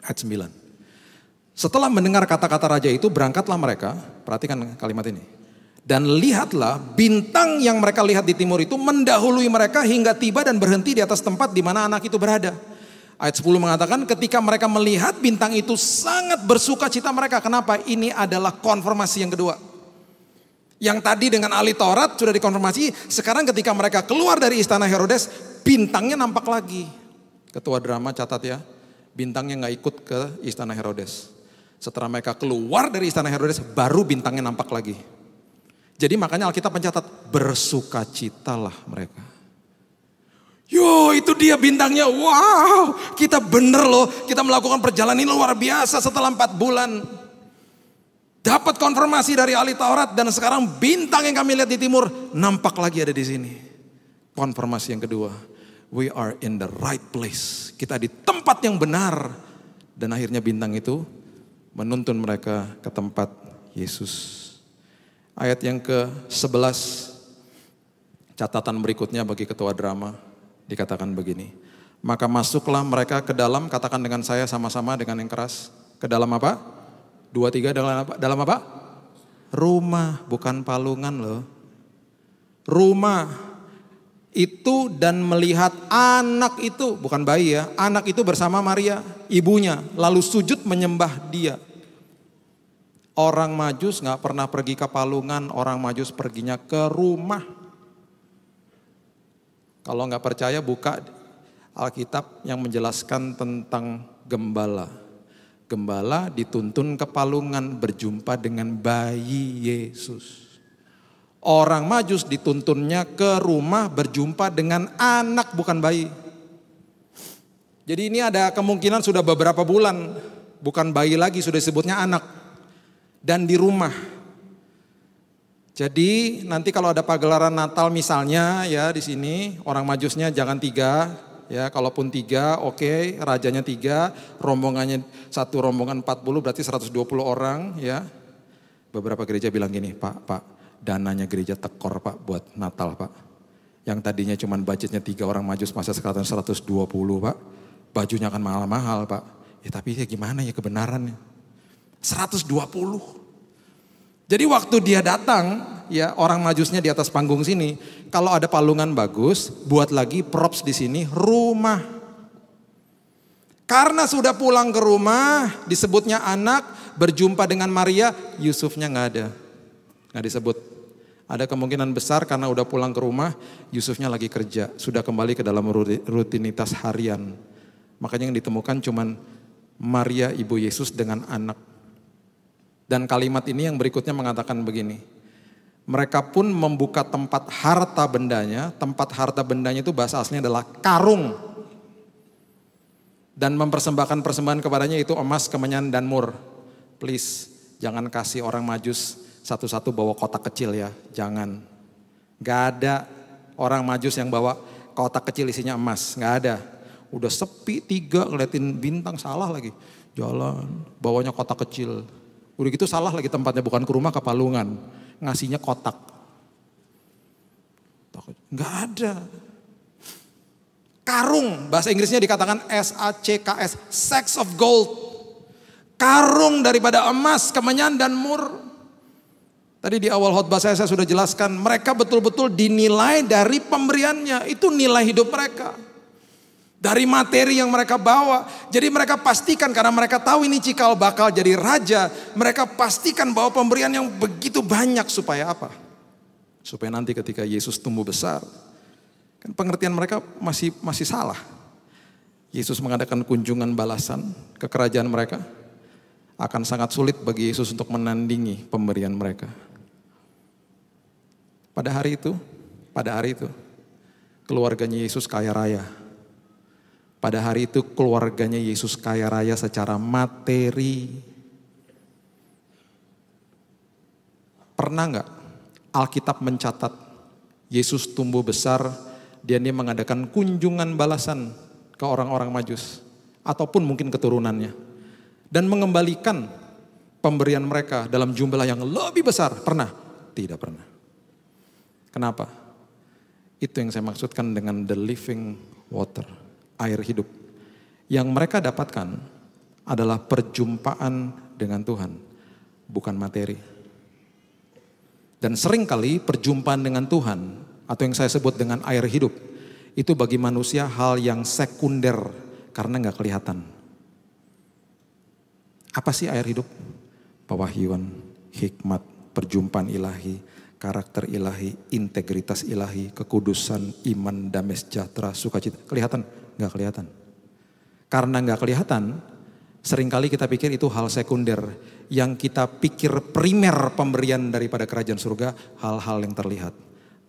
Ayat 9. Setelah mendengar kata-kata raja itu berangkatlah mereka, perhatikan kalimat ini. Dan lihatlah bintang yang mereka lihat di timur itu mendahului mereka hingga tiba dan berhenti di atas tempat di mana anak itu berada. Ayat 10 mengatakan ketika mereka melihat bintang itu sangat bersuka cita mereka. Kenapa? Ini adalah konfirmasi yang kedua. Yang tadi dengan ahli Taurat sudah dikonfirmasi, sekarang ketika mereka keluar dari istana Herodes, bintangnya nampak lagi. Ketua drama catat ya, bintangnya gak ikut ke istana Herodes. Setelah mereka keluar dari istana Herodes, baru bintangnya nampak lagi. Jadi makanya Alkitab mencatat, bersukacitalah mereka. Yo, itu dia bintangnya, wow, kita bener loh, kita melakukan perjalanan ini luar biasa setelah 4 bulan. Dapat konfirmasi dari ahli Taurat dan sekarang bintang yang kami lihat di timur nampak lagi ada di sini. Konfirmasi yang kedua, we are in the right place. Kita di tempat yang benar. Dan akhirnya bintang itu menuntun mereka ke tempat Yesus. Ayat yang ke-11, catatan berikutnya bagi ketua drama, dikatakan begini. Maka masuklah mereka ke dalam, katakan dengan saya sama-sama dengan yang keras. Ke dalam apa? 2, 3, dalam apa? Rumah, bukan palungan loh. Rumah itu dan melihat anak itu, bukan bayi ya, anak itu bersama Maria, ibunya, lalu sujud menyembah dia. Orang Majus gak pernah pergi ke palungan, orang Majus perginya ke rumah. Kalau gak percaya buka Alkitab yang menjelaskan tentang gembala. Gembala dituntun ke palungan berjumpa dengan bayi Yesus. Orang Majus dituntunnya ke rumah berjumpa dengan anak bukan bayi. Jadi ini ada kemungkinan sudah beberapa bulan, bukan bayi lagi sudah disebutnya anak. Dan di rumah. Jadi nanti kalau ada pagelaran Natal misalnya ya di sini orang Majusnya jangan 3 ya, kalaupun 3 oke, rajanya 3, rombongannya satu rombongan 40 berarti 120 orang ya. Beberapa gereja bilang gini, Pak, dananya gereja tekor Pak buat Natal Pak. Yang tadinya cuma budgetnya 3 orang Majus masa sekarang 120 Pak. Bajunya akan mahal-mahal Pak. Ya tapi ya gimana ya kebenarannya. 120. Jadi waktu dia datang, ya orang Majusnya di atas panggung sini, kalau ada palungan bagus, buat lagi props di sini rumah. Karena sudah pulang ke rumah, disebutnya anak, berjumpa dengan Maria, Yusufnya nggak ada, nggak disebut. Ada kemungkinan besar karena udah pulang ke rumah, Yusufnya lagi kerja, sudah kembali ke dalam rutinitas harian. Makanya yang ditemukan cuman Maria ibu Yesus dengan anak. Dan kalimat ini yang berikutnya mengatakan begini. Mereka pun membuka tempat harta bendanya. Tempat harta bendanya itu bahasa aslinya adalah karung. Dan mempersembahkan persembahan kepadanya itu emas, kemenyan, dan mur. Please, jangan kasih orang Majus satu-satu bawa kotak kecil ya. Jangan. Gak ada orang Majus yang bawa kotak kecil isinya emas. Gak ada. Udah sepi 3 ngeliatin bintang, salah lagi. Jalan, bawanya kotak kecil. Udah gitu salah lagi tempatnya, bukan ke rumah, ke palungan. Ngasihnya kotak. Nggak ada. Karung, bahasa Inggrisnya dikatakan SACKS, sacks of gold. Karung daripada emas, kemenyan dan mur. Tadi di awal khotbah saya sudah jelaskan, mereka betul-betul dinilai dari pemberiannya. Itu nilai hidup mereka. Dari materi yang mereka bawa. Jadi mereka pastikan karena mereka tahu ini cikal bakal jadi raja. Mereka pastikan bahwa pemberian yang begitu banyak supaya apa? Supaya nanti ketika Yesus tumbuh besar. Kan pengertian mereka masih salah. Yesus mengadakan kunjungan balasan ke kerajaan mereka, akan sangat sulit bagi Yesus untuk menandingi pemberian mereka. Pada hari itu, keluarganya Yesus kaya raya. Pada hari itu keluarganya Yesus kaya raya secara materi. Pernah nggak Alkitab mencatat Yesus tumbuh besar, dia mengadakan kunjungan balasan ke orang-orang Majus ataupun mungkin keturunannya dan mengembalikan pemberian mereka dalam jumlah yang lebih besar? Pernah? Tidak pernah. Kenapa? Itu yang saya maksudkan dengan the living water, air hidup. Yang mereka dapatkan adalah perjumpaan dengan Tuhan, bukan materi. Dan seringkali perjumpaan dengan Tuhan, atau yang saya sebut dengan air hidup, itu bagi manusia hal yang sekunder karena nggak kelihatan. Apa sih air hidup? Pewahyuan, hikmat, perjumpaan ilahi, karakter ilahi, integritas ilahi, kekudusan, iman, damai sejahtera, sukacita. Kelihatan? Nggak kelihatan. Karena nggak kelihatan, seringkali kita pikir itu hal sekunder. Yang kita pikir primer pemberian daripada kerajaan surga, hal-hal yang terlihat.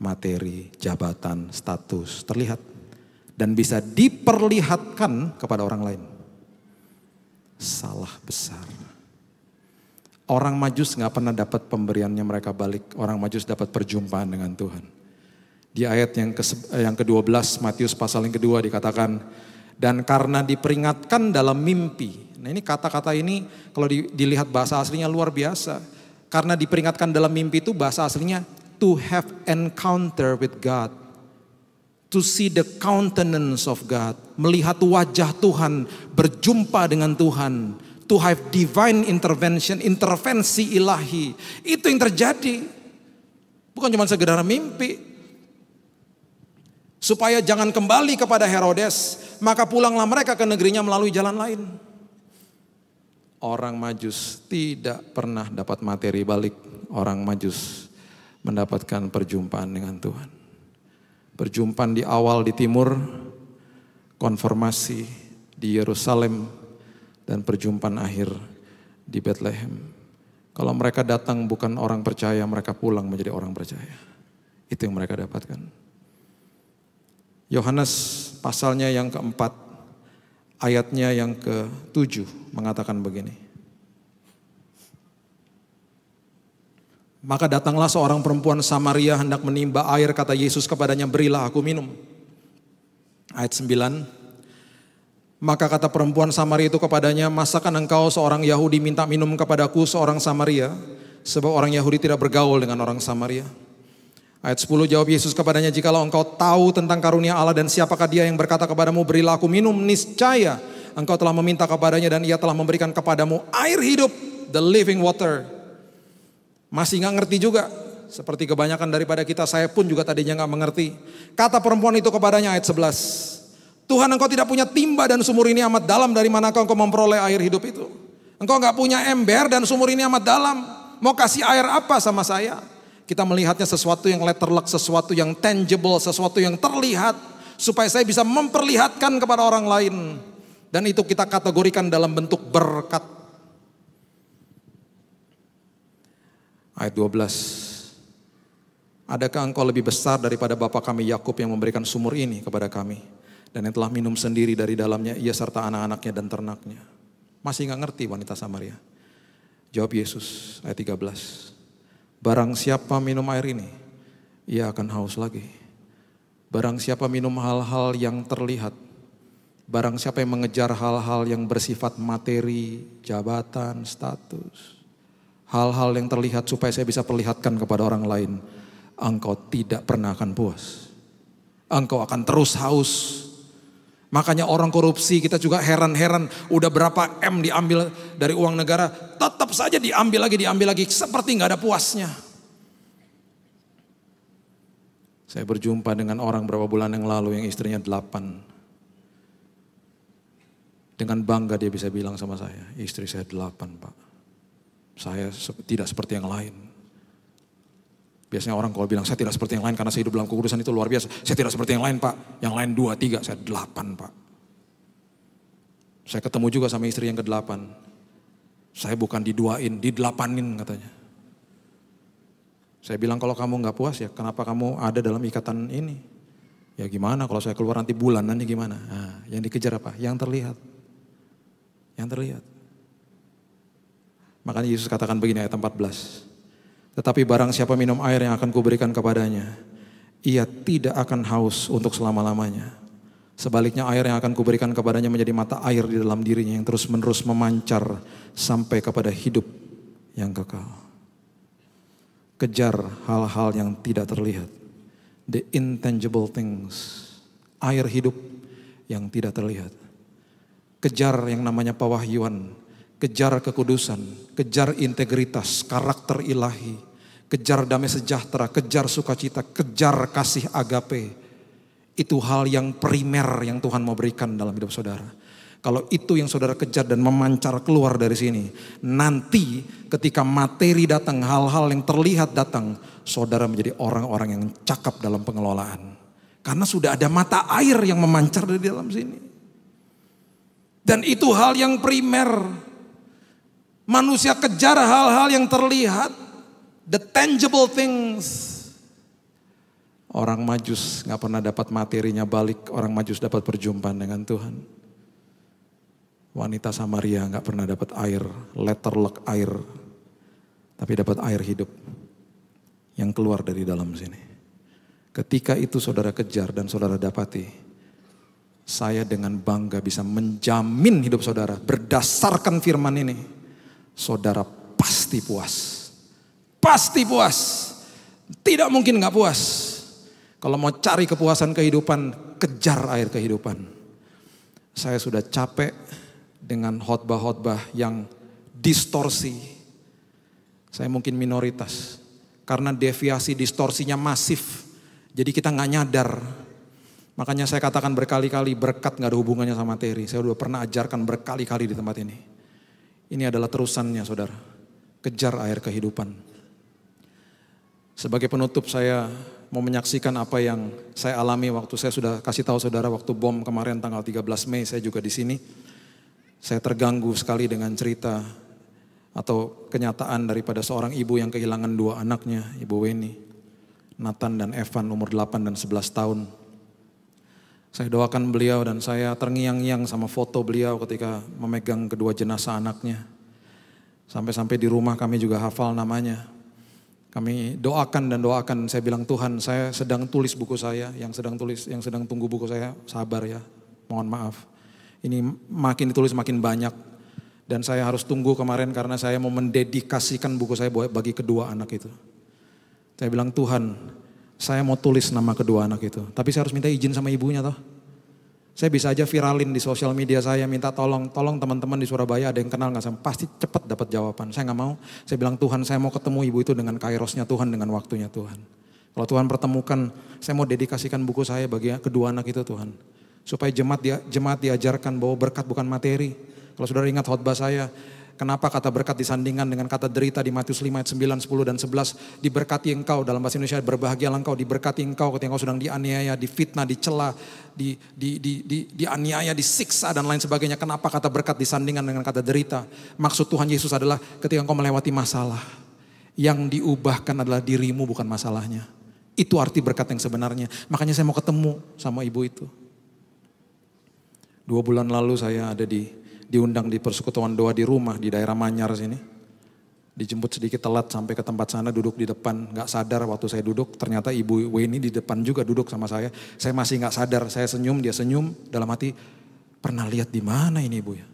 Materi, jabatan, status, terlihat. Dan bisa diperlihatkan kepada orang lain. Salah besar. Orang Majus gak pernah dapat pemberiannya mereka balik. Orang Majus dapat perjumpaan dengan Tuhan. Di ayat yang ke-12 Matius pasal yang kedua dikatakan, dan karena diperingatkan dalam mimpi. Nah ini kata-kata ini kalau dilihat bahasa aslinya luar biasa. Karena diperingatkan dalam mimpi itu bahasa aslinya to have encounter with God. To see the countenance of God. Melihat wajah Tuhan, berjumpa dengan Tuhan. To have divine intervention, intervensi ilahi. Itu yang terjadi. Bukan cuma sekedar mimpi. Supaya jangan kembali kepada Herodes, maka pulanglah mereka ke negerinya melalui jalan lain. Orang Majus tidak pernah dapat materi balik. Orang Majus mendapatkan perjumpaan dengan Tuhan. Perjumpaan di awal di timur, konfirmasi di Yerusalem, dan perjumpaan akhir di Bethlehem. Kalau mereka datang bukan orang percaya, mereka pulang menjadi orang percaya. Itu yang mereka dapatkan. Yohanes pasalnya yang keempat, ayatnya yang ke-7 mengatakan begini. Maka datanglah seorang perempuan Samaria hendak menimba air, kata Yesus kepadanya, berilah aku minum. Ayat 9. Maka kata perempuan Samaria itu kepadanya, masakan engkau seorang Yahudi minta minum kepadaku seorang Samaria? Sebab orang Yahudi tidak bergaul dengan orang Samaria. Ayat 10, jawab Yesus kepadanya, jikalau engkau tahu tentang karunia Allah dan siapakah dia yang berkata kepadamu, berilah aku minum, niscaya engkau telah meminta kepadanya dan ia telah memberikan kepadamu air hidup, the living water. Masih gak ngerti juga, seperti kebanyakan daripada kita, saya pun juga tadinya gak mengerti. Kata perempuan itu kepadanya, ayat 11, Tuhan, engkau tidak punya timba dan sumur ini amat dalam, dari manakah engkau memperoleh air hidup itu? Engkau gak punya ember dan sumur ini amat dalam, mau kasih air apa sama saya? Kita melihatnya sesuatu yang letterlock, sesuatu yang tangible, sesuatu yang terlihat, supaya saya bisa memperlihatkan kepada orang lain. Dan itu kita kategorikan dalam bentuk berkat. Ayat 12. Adakah engkau lebih besar daripada bapa kami Yakub yang memberikan sumur ini kepada kami, dan yang telah minum sendiri dari dalamnya ia serta anak-anaknya dan ternaknya? Masih gak ngerti wanita Samaria. Jawab Yesus ayat 13. Barang siapa minum air ini, ia akan haus lagi. Barang siapa minum hal-hal yang terlihat, barang siapa yang mengejar hal-hal yang bersifat materi, jabatan, status, hal-hal yang terlihat supaya saya bisa perlihatkan kepada orang lain, engkau tidak pernah akan puas. Engkau akan terus haus. Makanya orang korupsi kita juga heran-heran, udah berapa M diambil dari uang negara, tetap saja diambil lagi, seperti gak ada puasnya. Saya berjumpa dengan orang berapa bulan yang lalu yang istrinya 8. Dengan bangga dia bisa bilang sama saya, istri saya 8 Pak. Saya tidak seperti yang lain. Biasanya orang kalau bilang saya tidak seperti yang lain karena saya hidup dalam kekudusan itu luar biasa. Saya tidak seperti yang lain Pak. Yang lain 2, 3, saya 8 Pak. Saya ketemu juga sama istri yang ke-8. Saya bukan diduain, didelapanin katanya. Saya bilang kalau kamu gak puas ya kenapa kamu ada dalam ikatan ini? Ya gimana kalau saya keluar nanti bulanannya gimana? Nah, yang dikejar apa? Yang terlihat. Yang terlihat. Makanya Yesus katakan begini ayat 14. Tetapi barang siapa minum air yang akan kuberikan kepadanya, ia tidak akan haus untuk selama-lamanya. Sebaliknya air yang akan kuberikan kepadanya menjadi mata air di dalam dirinya yang terus-menerus memancar sampai kepada hidup yang kekal. Kejar hal-hal yang tidak terlihat. The intangible things. Air hidup yang tidak terlihat. Kejar yang namanya pewahyuan. Kejar kekudusan. Kejar integritas, karakter ilahi. Kejar damai sejahtera, kejar sukacita, kejar kasih agape. Itu hal yang primer yang Tuhan mau berikan dalam hidup saudara. Kalau itu yang saudara kejar dan memancar keluar dari sini, nanti ketika materi datang, hal-hal yang terlihat datang, saudara menjadi orang-orang yang cakap dalam pengelolaan. Karena sudah ada mata air yang memancar dari dalam sini. Dan itu hal yang primer. Manusia kejar hal-hal yang terlihat, the tangible things. Orang Majus gak pernah dapat materinya balik, orang Majus dapat perjumpaan dengan Tuhan. Wanita Samaria gak pernah dapat air, letterlock air, tapi dapat air hidup yang keluar dari dalam sini. Ketika itu saudara kejar dan saudara dapati, saya dengan bangga bisa menjamin hidup saudara berdasarkan firman ini. Saudara pasti puas. Pasti puas. Tidak mungkin gak puas. Kalau mau cari kepuasan kehidupan, kejar air kehidupan. Saya sudah capek dengan khotbah-khotbah yang distorsi. Saya mungkin minoritas. Karena deviasi distorsinya masif. Jadi kita gak nyadar. Makanya saya katakan berkali-kali berkat gak ada hubungannya sama materi. Saya sudah pernah ajarkan berkali-kali di tempat ini. Ini adalah terusannya saudara. Kejar air kehidupan. Sebagai penutup saya mau menyaksikan apa yang saya alami waktu saya sudah kasih tahu saudara waktu bom kemarin tanggal 13 Mei saya juga di sini. Saya terganggu sekali dengan cerita atau kenyataan daripada seorang ibu yang kehilangan 2 anaknya, Ibu Weni, Nathan dan Evan umur 8 dan 11 tahun. Saya doakan beliau dan saya terngiang-ngiang sama foto beliau ketika memegang kedua jenazah anaknya. Sampai-sampai di rumah kami juga hafal namanya. Kami doakan dan doakan, saya bilang Tuhan saya sedang tulis buku saya, yang sedang tunggu buku saya sabar ya, mohon maaf. Ini makin ditulis makin banyak dan saya harus tunggu kemarin karena saya mau mendedikasikan buku saya bagi kedua anak itu. Saya bilang Tuhan saya mau tulis nama kedua anak itu, tapi saya harus minta izin sama ibunya toh. Saya bisa aja viralin di sosial media saya, minta tolong teman-teman di Surabaya ada yang kenal gak sama, pasti cepat dapat jawaban. Saya gak mau, saya bilang Tuhan saya mau ketemu ibu itu dengan kairosnya Tuhan, dengan waktunya Tuhan. Kalau Tuhan pertemukan, saya mau dedikasikan buku saya bagi kedua anak itu Tuhan. Supaya jemaat diajarkan bahwa berkat bukan materi. Kalau saudara ingat khotbah saya, kenapa kata berkat disandingkan dengan kata derita di Matius 5 ayat 9, 10 dan 11. Diberkati engkau, dalam bahasa Indonesia berbahagialah engkau, diberkati engkau ketika engkau sedang dianiaya, difitnah, dicela, dianiaya, disiksa dan lain sebagainya. Kenapa kata berkat disandingkan dengan kata derita? Maksud Tuhan Yesus adalah ketika engkau melewati masalah, yang diubahkan adalah dirimu bukan masalahnya. Itu arti berkat yang sebenarnya. Makanya saya mau ketemu sama ibu itu. 2 bulan lalu saya ada diundang di persekutuan doa di rumah di daerah Manyar sini. Dijemput sedikit telat sampai ke tempat sana, duduk di depan. Gak sadar waktu saya duduk, ternyata Ibu Weni di depan juga duduk sama saya. Saya masih gak sadar, saya senyum, dia senyum. Dalam hati, pernah lihat di mana ini Ibu ya?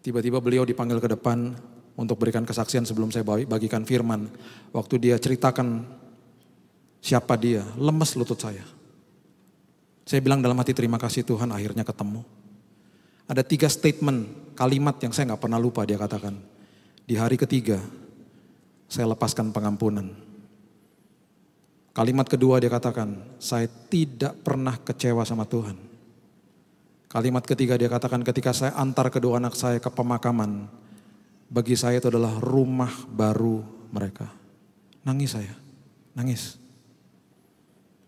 Tiba-tiba beliau dipanggil ke depan untuk berikan kesaksian sebelum saya bagikan firman. Waktu dia ceritakan siapa dia, lemes lutut saya. Saya bilang dalam hati terima kasih Tuhan akhirnya ketemu. Ada 3 statement, kalimat yang saya gak pernah lupa dia katakan. Di hari ketiga, saya lepaskan pengampunan. Kalimat kedua dia katakan, saya tidak pernah kecewa sama Tuhan. Kalimat ketiga dia katakan, ketika saya antar kedua anak saya ke pemakaman, bagi saya itu adalah rumah baru mereka. Nangis saya, nangis.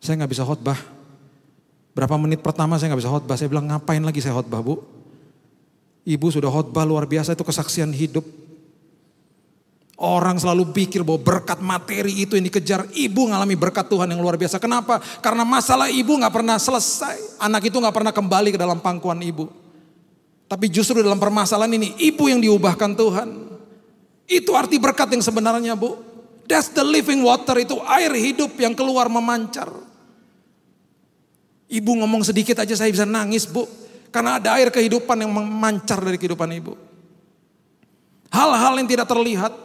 Saya gak bisa khotbah. Berapa menit pertama saya gak bisa khotbah, saya bilang ngapain lagi saya khotbah Bu? Ibu sudah khotbah luar biasa, itu kesaksian hidup. Orang selalu pikir bahwa berkat materi itu yang dikejar. Ibu ngalami berkat Tuhan yang luar biasa. Kenapa? Karena masalah ibu gak pernah selesai. Anak itu gak pernah kembali ke dalam pangkuan ibu. Tapi justru dalam permasalahan ini, ibu yang diubahkan Tuhan. Itu arti berkat yang sebenarnya, Bu. That's the living water, itu air hidup yang keluar memancar. Ibu ngomong sedikit aja saya bisa nangis, Bu. Karena ada air kehidupan yang memancar dari kehidupan ibu. Hal-hal yang tidak terlihat.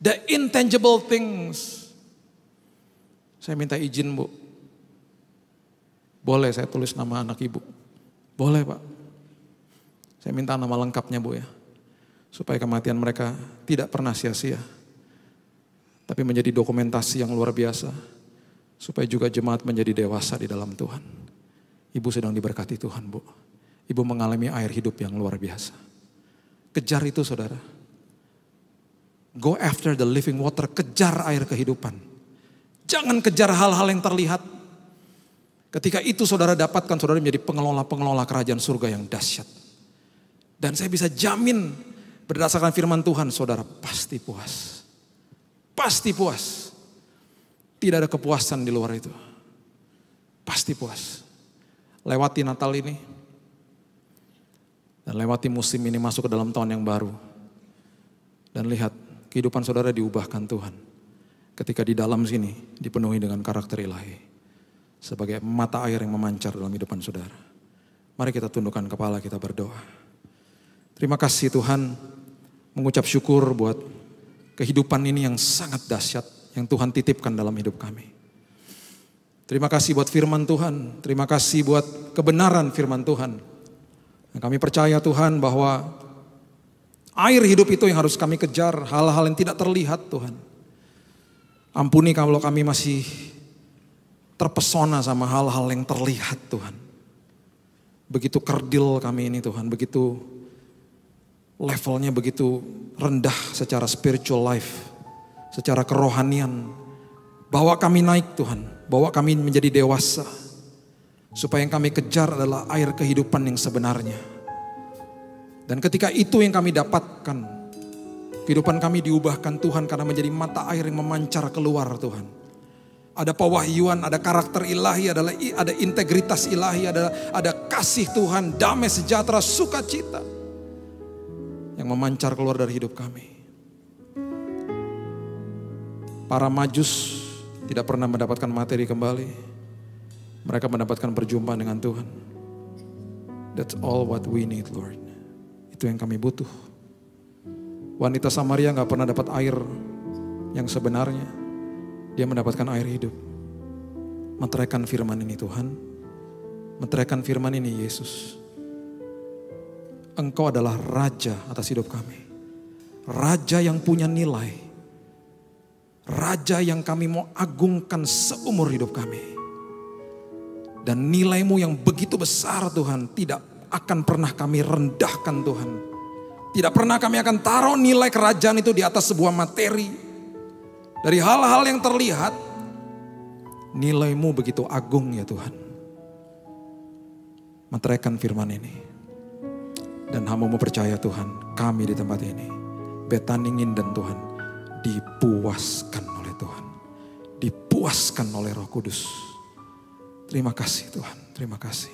The intangible things. Saya minta izin, Bu. Boleh saya tulis nama anak ibu? Boleh, Pak. Saya minta nama lengkapnya, Bu, ya. Supaya kematian mereka tidak pernah sia-sia. Tapi menjadi dokumentasi yang luar biasa. Supaya juga jemaat menjadi dewasa di dalam Tuhan. Ibu sedang diberkati Tuhan, Bu. Ibu mengalami air hidup yang luar biasa. Kejar itu, saudara. Go after the living water, kejar air kehidupan. Jangan kejar hal-hal yang terlihat. Ketika itu saudara dapatkan, saudara menjadi pengelola-pengelola kerajaan surga yang dahsyat. Dan saya bisa jamin berdasarkan firman Tuhan, saudara pasti puas. Pasti puas. Tidak ada kepuasan di luar itu. Pasti puas. Lewati Natal ini. Dan lewati musim ini masuk ke dalam tahun yang baru. Dan lihat kehidupan saudara diubahkan Tuhan. Ketika di dalam sini dipenuhi dengan karakter ilahi. Sebagai mata air yang memancar dalam kehidupan saudara. Mari kita tundukkan kepala, kita berdoa. Terima kasih Tuhan. Mengucap syukur buat kehidupan ini yang sangat dahsyat. Yang Tuhan titipkan dalam hidup kami. Terima kasih buat firman Tuhan. Terima kasih buat kebenaran firman Tuhan. Dan kami percaya Tuhan bahwa air hidup itu yang harus kami kejar. Hal-hal yang tidak terlihat Tuhan. Ampuni kalau kami masih terpesona sama hal-hal yang terlihat Tuhan. Begitu kerdil kami ini Tuhan. Begitu levelnya begitu rendah secara spiritual life. Secara kerohanian. Bawa kami naik Tuhan. Bawa kami menjadi dewasa. Supaya yang kami kejar adalah air kehidupan yang sebenarnya. Dan ketika itu yang kami dapatkan. Kehidupan kami diubahkan Tuhan karena menjadi mata air yang memancar keluar Tuhan. Ada pewahyuan, ada karakter ilahi, ada integritas ilahi, ada kasih Tuhan, damai sejahtera, sukacita. Yang memancar keluar dari hidup kami. Para majus tidak pernah mendapatkan materi kembali. Mereka mendapatkan perjumpaan dengan Tuhan. That's all what we need, Lord. Itu yang kami butuh. Wanita Samaria gak pernah dapat air yang sebenarnya. Dia mendapatkan air hidup. Meteraikan firman ini Tuhan. Meteraikan firman ini Yesus. Engkau adalah Raja atas hidup kami. Raja yang punya nilai. Raja yang kami mau agungkan seumur hidup kami. Dan nilai-Mu yang begitu besar Tuhan, tidak akan pernah kami rendahkan Tuhan. Tidak pernah kami akan taruh nilai kerajaan itu di atas sebuah materi. Dari hal-hal yang terlihat, nilai-Mu begitu agung ya Tuhan. Meteraikan firman ini. Dan hamba-Mu percaya Tuhan, kami di tempat ini, Betani Nginden Tuhan, dipuaskan oleh Tuhan. Dipuaskan oleh Roh Kudus. Terima kasih Tuhan, terima kasih.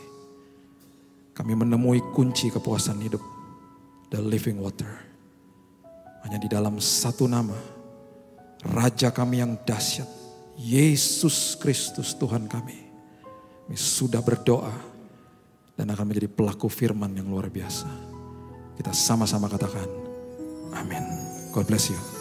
Kami menemui kunci kepuasan hidup. The living water. Hanya di dalam satu nama. Raja kami yang dahsyat. Yesus Kristus Tuhan kami. Kami sudah berdoa. Dan akan menjadi pelaku firman yang luar biasa. Kita sama-sama katakan. Amin. God bless you.